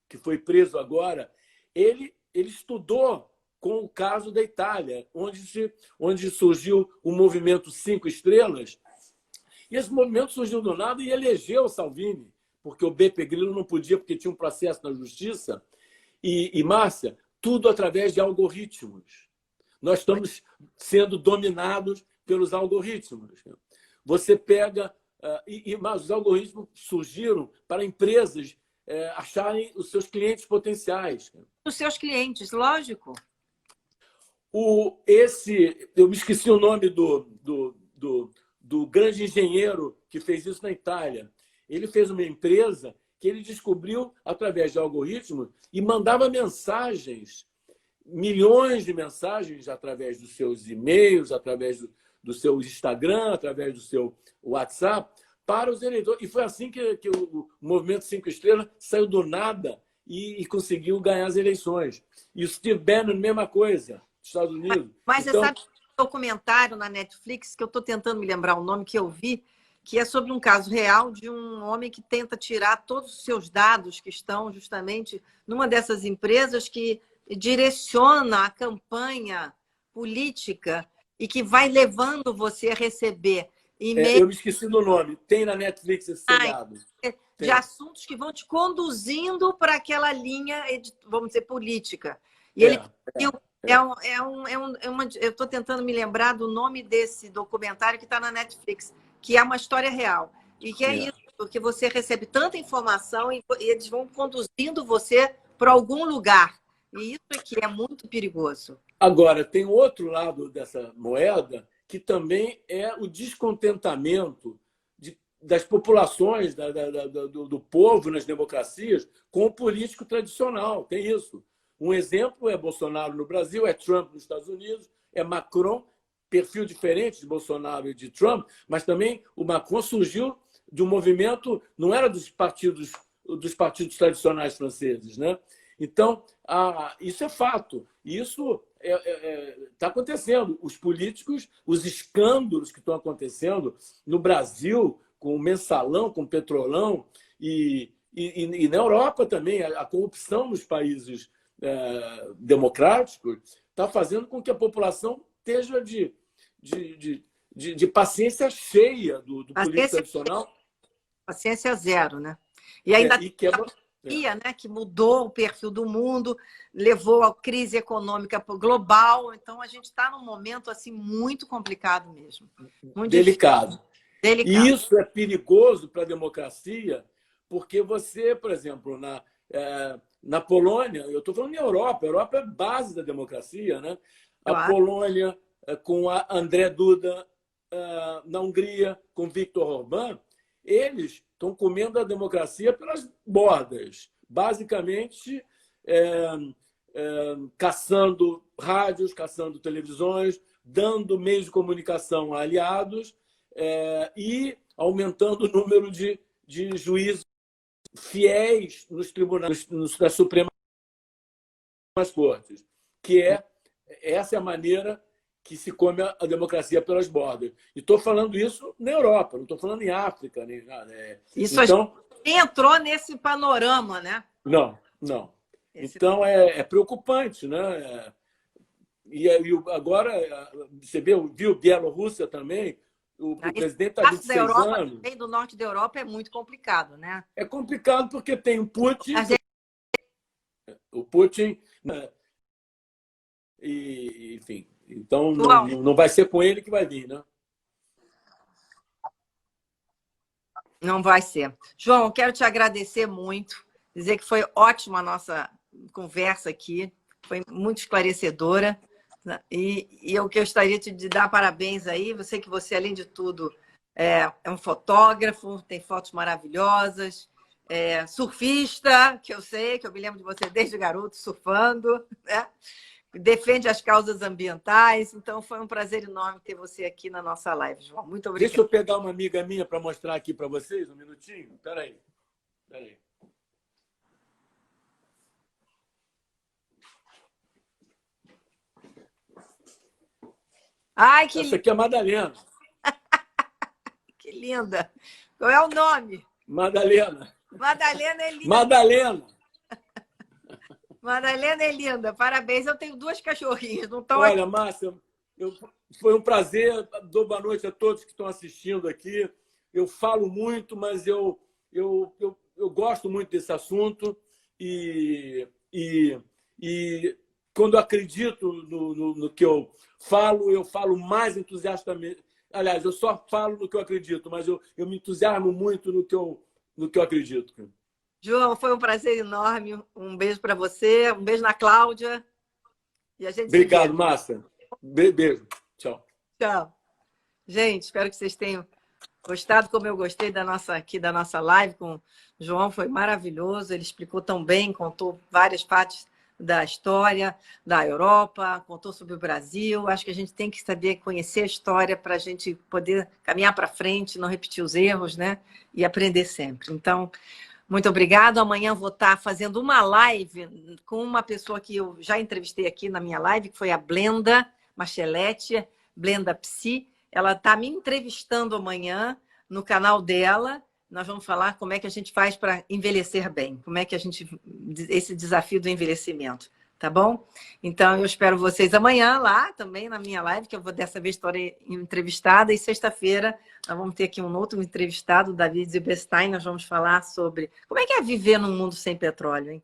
que foi preso agora. Ele estudou com o caso da Itália, onde surgiu o movimento 5 Estrelas. E esse movimento surgiu do nada e elegeu o Salvini, porque o Beppe Grillo não podia, porque tinha um processo na justiça. E Márcia, tudo através de algoritmos. Nós estamos sendo dominados pelos algoritmos. Você pega... Mas os algoritmos surgiram para empresas acharem os seus clientes potenciais. Os seus clientes, lógico. Eu me esqueci o nome do grande engenheiro que fez isso na Itália. Ele fez uma empresa que ele descobriu através de algoritmos e mandava mensagens, milhões de mensagens através dos seus e-mails, através do seu Instagram, através do seu WhatsApp, para os eleitores. E foi assim que o Movimento 5 Estrelas saiu do nada e conseguiu ganhar as eleições. E o Steve Bannon, mesma coisa, dos Estados Unidos. Mas então... você sabe um documentário na Netflix, que eu estou tentando me lembrar o nome que eu vi, que é sobre um caso real de um homem que tenta tirar todos os seus dados que estão justamente numa dessas empresas que direciona a campanha política e que vai levando você a receber e-mails. Eu me esqueci do nome. Tem na Netflix esse seriado. De assuntos que vão te conduzindo para aquela linha, vamos dizer, política. E ele eu estou tentando me lembrar do nome desse documentário que está na Netflix, que é uma história real. E que é isso, porque você recebe tanta informação e eles vão conduzindo você para algum lugar. E isso aqui é muito perigoso. Agora, tem outro lado dessa moeda, que também é o descontentamento das populações, do povo nas democracias, com o político tradicional. Tem isso. Um exemplo é Bolsonaro no Brasil, é Trump nos Estados Unidos, é Macron, perfil diferente de Bolsonaro e de Trump, mas também o Macron surgiu de um movimento, não era dos partidos tradicionais franceses, né? Então, isso é fato. Isso está acontecendo. Os políticos, os escândalos que estão acontecendo no Brasil, com o Mensalão, com o Petrolão, e na Europa também, a corrupção nos países democráticos está fazendo com que a população esteja de paciência cheia do político tradicional. Paciência zero, né? E ainda e quebra... né, que mudou o perfil do mundo, levou a crise econômica global. Então, a gente está num momento assim muito complicado mesmo. Muito delicado. Delicado. E isso é perigoso para a democracia, porque você, por exemplo, na Polônia, eu estou falando em Europa, a Europa é base da democracia, né? Claro. A Polônia, com a André Duda, na Hungria, com Viktor Orbán, eles estão comendo a democracia pelas bordas, basicamente caçando rádios, caçando televisões, dando meios de comunicação a aliados e aumentando o número de juízes fiéis nos tribunais, nas Supremas Cortes, que essa é a maneira que se come a democracia pelas bordas. E estou falando isso na Europa, não estou falando em África. Isso então, entrou nesse panorama, né? Não. Então, é preocupante, né? E agora, você viu Bielorrússia também? O presidente está há 26 anos. Do norte da Europa é muito complicado, né? É complicado porque tem o Putin. O Putin. E, enfim. Então, não vai ser com ele que vai vir, né? Não vai ser. João, eu quero te agradecer muito, dizer que foi ótima a nossa conversa aqui, foi muito esclarecedora. E eu gostaria de dar parabéns aí. Eu sei que você, além de tudo, é um fotógrafo, tem fotos maravilhosas, surfista, que eu me lembro de você desde garoto surfando, né? Defende as causas ambientais. Então, foi um prazer enorme ter você aqui na nossa live, João. Muito obrigada. Deixa eu pegar uma amiga minha para mostrar aqui para vocês, um minutinho. Espera aí. Ai, que Essa aqui é a Madalena. Que linda. Qual é o nome? Madalena. Madalena é linda. Madalena é linda. Parabéns. Eu tenho 2 cachorrinhas. Não estão Olha, Márcia, foi um prazer. Dou boa noite a todos que estão assistindo aqui. Eu falo muito, mas eu gosto muito desse assunto e quando eu acredito no que eu falo mais entusiastamente. Aliás, eu só falo no que eu acredito, mas eu me entusiasmo muito no que eu acredito. João, foi um prazer enorme. Um beijo para você, um beijo na Cláudia. E a gente Obrigado, Márcia. Beijo. Tchau. Tchau. Gente, espero que vocês tenham gostado, como eu gostei da nossa live com o João. Foi maravilhoso. Ele explicou tão bem, contou várias partes da história da Europa, contou sobre o Brasil. Acho que a gente tem que saber conhecer a história para a gente poder caminhar para frente, não repetir os erros, né? E aprender sempre. Então, muito obrigado. Amanhã vou estar fazendo uma live com uma pessoa que eu já entrevistei aqui na minha live, que foi a Blenda Macheletti, Blenda Psi. Ela está me entrevistando amanhã no canal dela. Nós vamos falar como é que a gente faz para envelhecer bem, como é que esse desafio do envelhecimento, tá bom? Então, eu espero vocês amanhã lá também na minha live, que eu vou dessa vez estar entrevistada, e sexta-feira nós vamos ter aqui um outro entrevistado, David Zilberstein. Nós vamos falar sobre como é que é viver num mundo sem petróleo, hein?